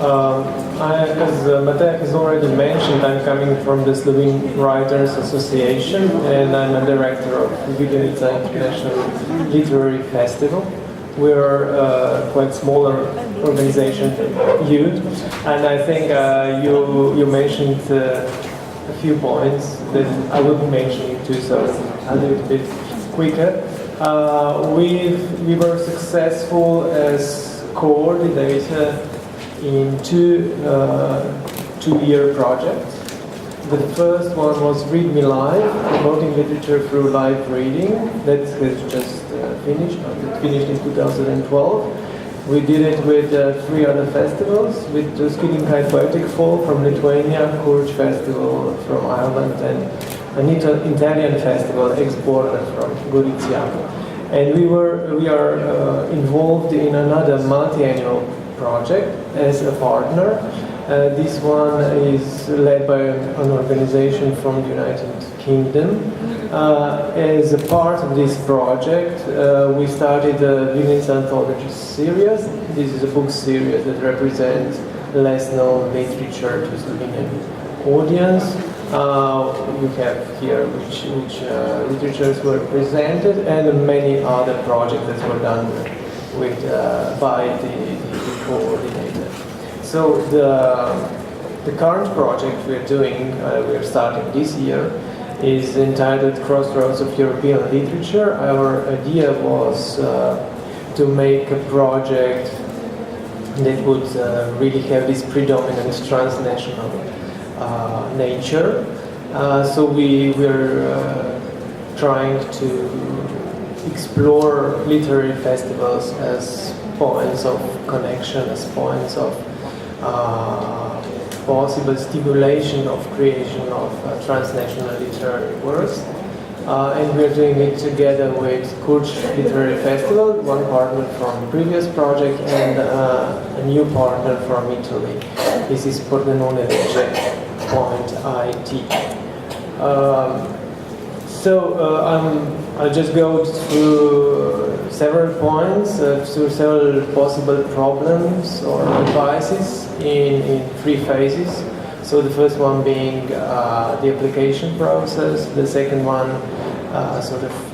As Matej has already mentioned, I'm coming from the Slovene Writers Association, and I'm a director of Vilenica International Literary Festival. We're a quite smaller organization than you, and I think you mentioned a few points that I would mention too, so a little bit quicker. We were successful as coordinator in two-year projects. The first one was Read Me Live, promoting literature through live reading. That has just finished. It finished in 2012. We did it with 3 other festivals, with the Skilinkai Poetic Fall from Lithuania, Courage Festival from Ireland, and an Italian festival, Ex-Border from Gorizia. And we are involved in another multi-annual project as a partner. This one is led by an organization from the United Kingdom. As a part of this project, we started the Vilenica Anthology series. This is a book series that represents less known literature to Slovenian audience. We have here which literatures were presented, and many other projects that were done with by the coordinator. So the current project we're doing, we're starting this year, is entitled Crossroads of European Literature. Our idea was to make a project that would really have this predominant transnational nature. So we were trying to explore literary festivals as points of connection, as points of possible stimulation of creation of transnational literary works. And we're doing it together with Courage Literary Festival, one partner from the previous project, and a new partner from Italy. This is Pordenone.it. I'll just go through several points, through several possible problems or advices in 3 phases. So the first one being the application process, the second one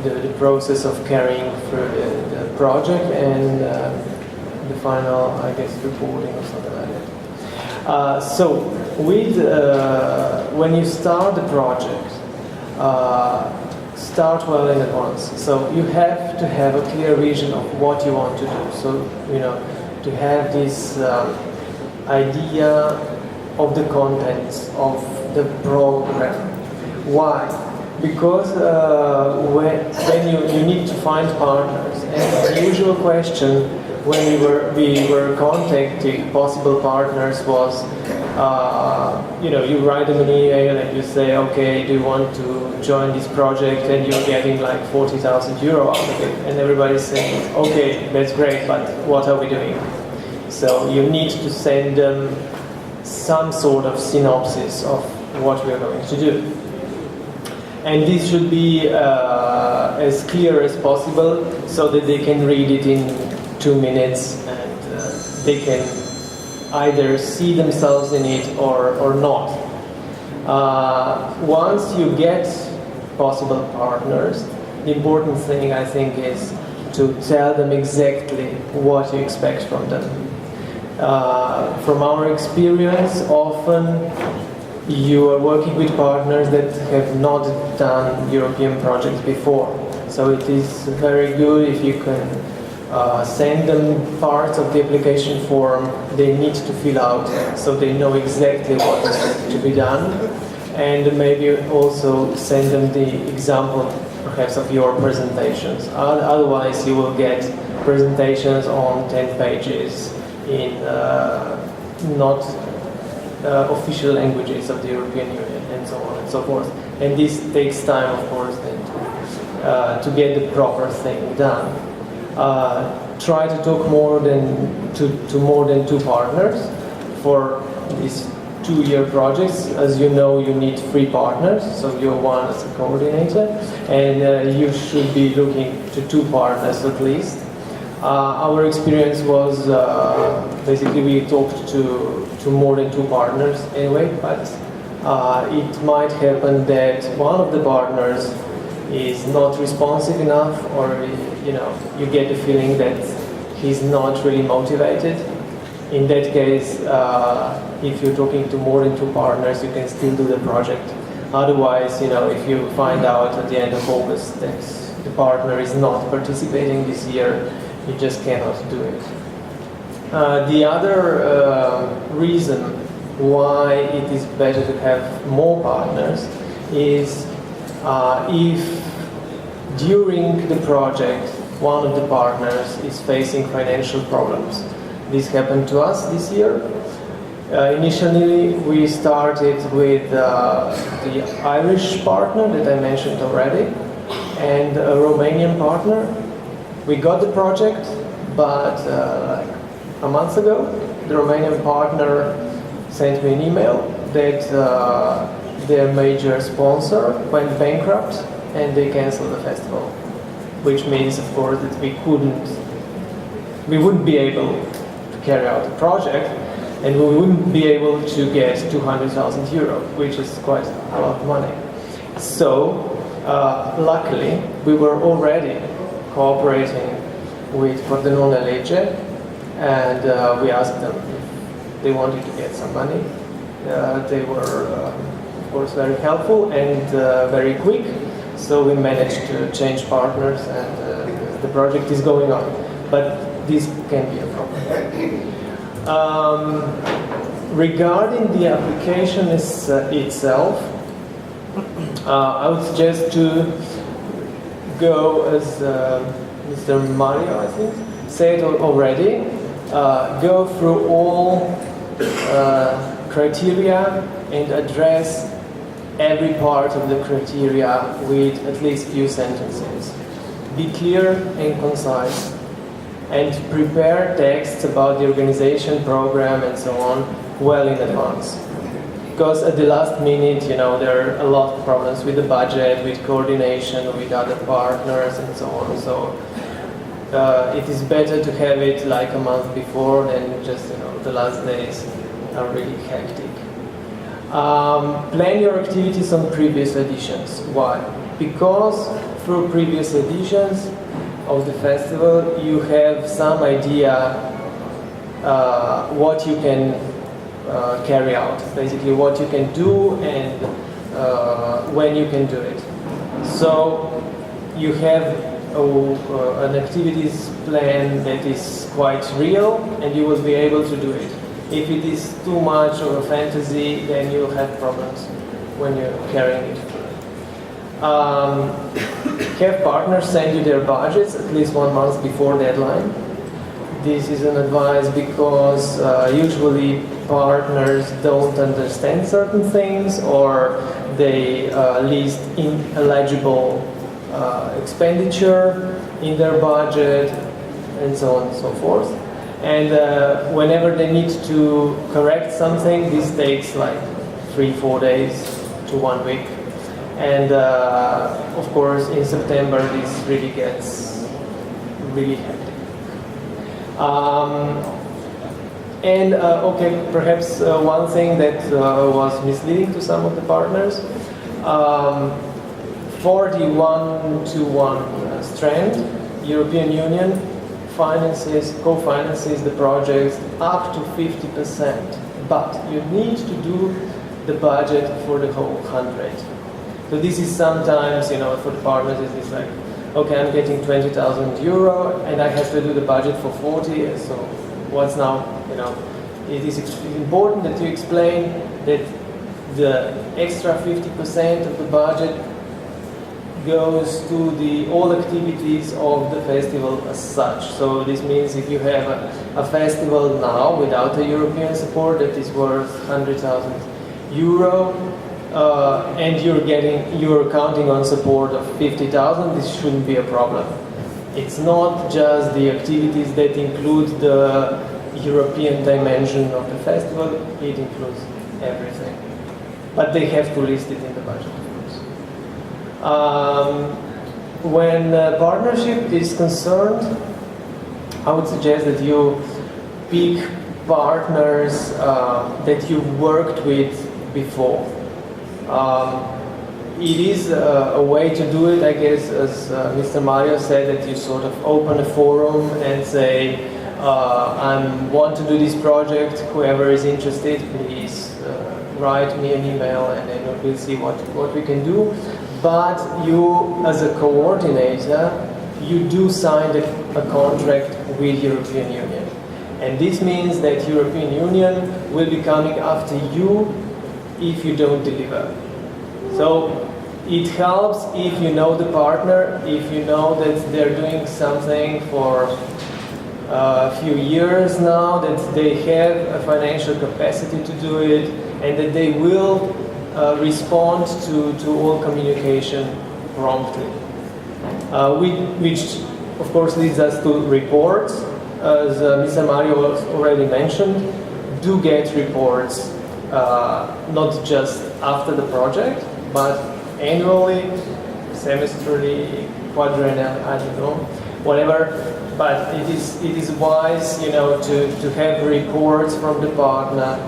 the process of carrying through the project, and the final, I guess, reporting or something like that. When you start the project, start well in advance. So you have to have a clear vision of what you want to do. So, to have this idea of the contents of the program. Why? Because when you need to find partners, and the usual question when we were contacting possible partners was, you write them an email and you say, okay, do you want to join this project, and you're getting like 40,000 euro out of it, and everybody's saying, okay, that's great, but what are we doing? So you need to send them some sort of synopsis of what we are going to do. And this should be as clear as possible so that they can read it in 2 minutes, and they can either see themselves in it or not. Once you get possible partners, the important thing, I think, is to tell them exactly what you expect from them. From our experience, often you are working with partners that have not done European projects before. So it is very good if you can send them parts of the application form they need to fill out, so they know exactly what is to be done, and maybe also send them the example perhaps of your presentations. Otherwise you will get presentations on 10 pages in not official languages of the European Union, and so on and so forth. And this takes time, of course, then to get the proper thing done. Try to talk to more than 2 partners for these 2-year projects. As you know, you need 3 partners, so you're one as a coordinator, and you should be looking to 2 partners at least. Our experience was basically we talked to more than 2 partners anyway, but it might happen that one of the partners is not responsive enough, or you get the feeling that he's not really motivated. In that case, if you're talking to more than 2 partners, you can still do the project. Otherwise, if you find out at the end of August that the partner is not participating this year, you just cannot do it. The other reason why it is better to have more partners is if during the project one of the partners is facing financial problems. This happened to us this year. Initially, we started with the Irish partner that I mentioned already, and a Romanian partner. We got the project, but like a month ago, the Romanian partner sent me an email that their major sponsor went bankrupt and they canceled the festival, which means, of course, that we wouldn't be able to carry out the project, and we wouldn't be able to get 200,000 euro, which is quite a lot of money. So, luckily, we were already cooperating with Pordenone Legge, and we asked them if they wanted to get some money. They were, of course, very helpful and very quick, so we managed to change partners, and the project is going on. But this can be a problem. Regarding the application itself, I would suggest to go as Mr. Mario, I think, said already, go through all criteria and address every part of the criteria with at least few sentences. Be clear and concise, and prepare texts about the organization, program, and so on well in advance. Because at the last minute, there are a lot of problems with the budget, with coordination, with other partners, and so on. So it is better to have it like a month before than just, the last days are really hectic. Plan your activities on previous editions. Why? Because through previous editions of the festival, you have some idea what you can carry out, basically what you can do and when you can do it. So you have an activities plan that is quite real, and you will be able to do it. If it is too much of a fantasy, then you'll have problems when you're carrying it through. Have partners send you their budgets at least 1 month before deadline. This is an advice because usually partners don't understand certain things, or they list ineligible expenditure in their budget, and so on and so forth. And whenever they need to correct something, this takes like 3-4 days to 1 week. And of course, in September, this really gets really hectic. Okay, perhaps one thing that was misleading to some of the partners, for the 1-to-1 strand, European Union co-finances the projects up to 50%, but you need to do the budget for the whole 100. So this is sometimes, for the partners, it's like, okay, I'm getting 20,000 euro and I have to do the budget for 40, so what's now, it is important that you explain that the extra 50% of the budget goes to all activities of the festival as such. So this means if you have a festival now without a European support that is worth 100,000 euro, and you're counting on support of 50,000, this shouldn't be a problem. It's not just the activities that include the European dimension of the festival, it includes everything. But they have to list it in the budget, of course. When partnership is concerned, I would suggest that you pick partners that you've worked with before. It is a way to do it, I guess, as Mr. Mario said, that you sort of open a forum and say, I want to do this project, whoever is interested, please write me an email and then we'll see what we can do. But you, as a coordinator, you do sign a contract with European Union. And this means that European Union will be coming after you if you don't deliver. So it helps if you know the partner, if you know that they're doing something for a few years now, that they have a financial capacity to do it, and that they will respond to all communication promptly. Which of course leads us to reports. As Mr. Mario already mentioned, do get reports not just after the project, but annually, semestrally, quadrennial, I don't know, whatever. But it is wise, you know, to have reports from the partner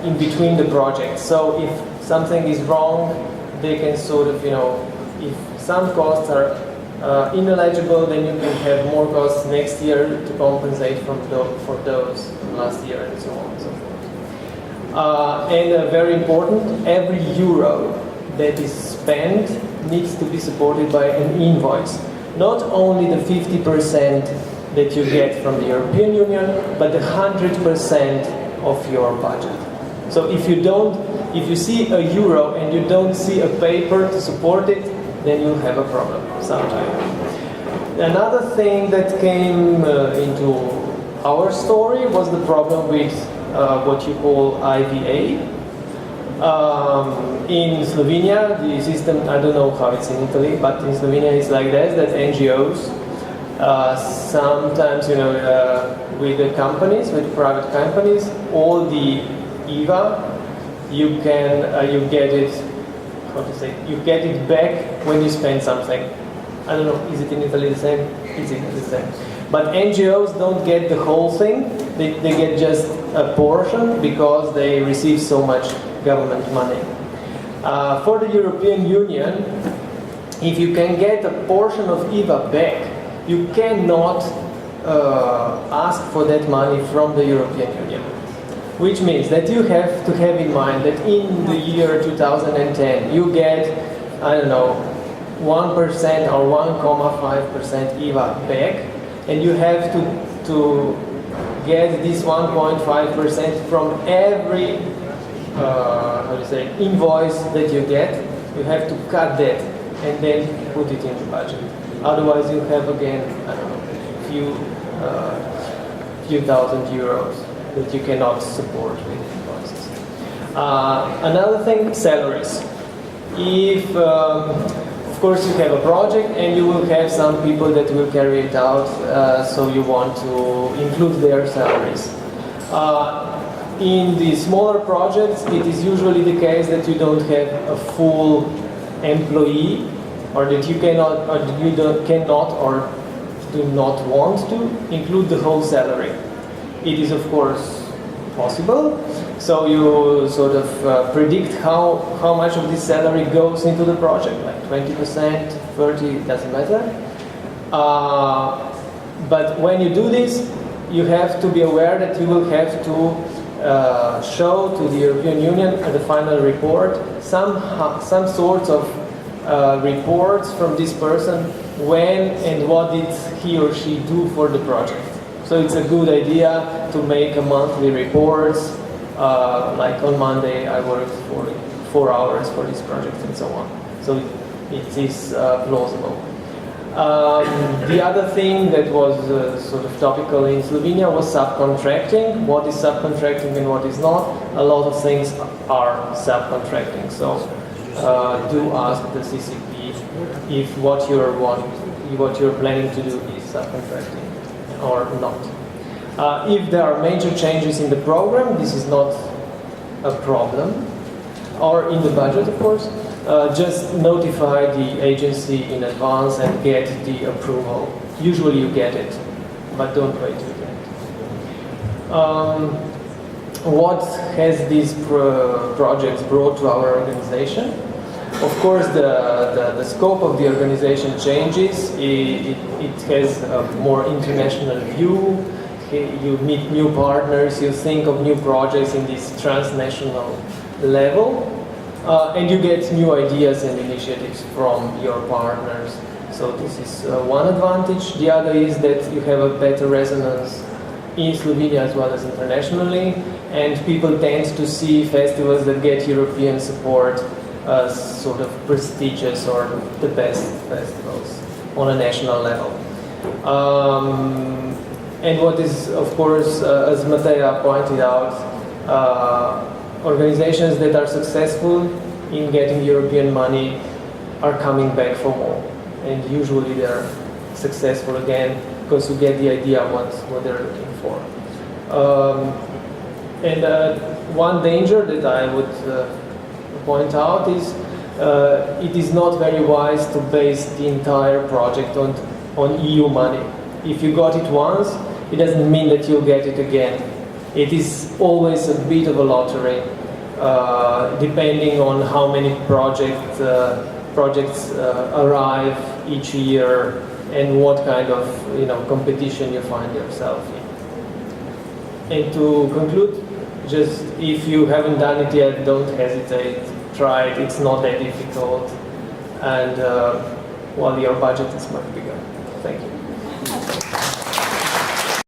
in between the projects. So if something is wrong, they can sort of, you know, if some costs are ineligible, then you can have more costs next year to compensate for those last year, and so on and so forth. And very important, every euro that is spent needs to be supported by an invoice. Not only the 50% that you get from the European Union, but the 100% of your budget. So if you see a euro and you don't see a paper to support it, then you'll have a problem sometime. Another thing that came into our story was the problem with what you call IVA. In Slovenia, the system, I don't know how it's in Italy, but in Slovenia it's like that NGOs, sometimes, you know, with the companies, with private companies, all the IVA, you get it, how to say, you get it back when you spend something. I don't know, is it in Italy the same? It's the same. But NGOs don't get the whole thing, they get just a portion because they receive so much government money. For the European Union, if you can get a portion of IVA back, you cannot ask for that money from the European Union. Which means that you have to have in mind that in the year 2010 you get, I don't know, 1% or 1.5% IVA back, and you have to get this 1.5% from every invoice that you get. You have to cut that and then put it in the budget. Otherwise you have again, I don't know, few thousand euros that you cannot support with invoices. Another thing, salaries. If, of course, you have a project and you will have some people that will carry it out, so you want to include their salaries. In the smaller projects, it is usually the case that you don't have a full employee, or that you cannot, or you cannot or do not want to include the whole salary. It is, of course, possible. So you sort of predict how much of this salary goes into the project, like 20%, 30%, doesn't matter. But when you do this, you have to be aware that you will have to show to the European Union at the final report some sorts of reports from this person, when and what did he or she do for the project. So it's a good idea to make a monthly reports, like on Monday I worked for 4 hours for this project and so on. So it is plausible. The other thing that was sort of topical in Slovenia was subcontracting. What is subcontracting and what is not? A lot of things are subcontracting. So do ask the CCP if what you're planning to do is subcontracting or not. If there are major changes in the program, this is not a problem, or in the budget, of course. Just notify the agency in advance and get the approval. Usually you get it. but don't wait till the end. What has these projects brought to our organization? Of course, the scope of the organization changes. It has a more international view. You meet new partners, you think of new projects in this transnational level, and you get new ideas and initiatives from your partners. So this is one advantage. The other is that you have a better resonance in Slovenia as well as internationally, and people tend to see festivals that get European support as sort of prestigious or the best festivals on a national level. And what is, of course, as Mateja pointed out, organizations that are successful in getting European money are coming back for more. And usually they're successful again because you get the idea what they're looking for. One danger that I would point out is it is not very wise to base the entire project on EU money. If you got it once, it doesn't mean that you'll get it again. It is always a bit of a lottery, depending on how many projects arrive each year and what kind of competition you find yourself in. And to conclude, just if you haven't done it yet, don't hesitate. Try it. It's not that difficult, and well, your budget is much bigger. Thank you.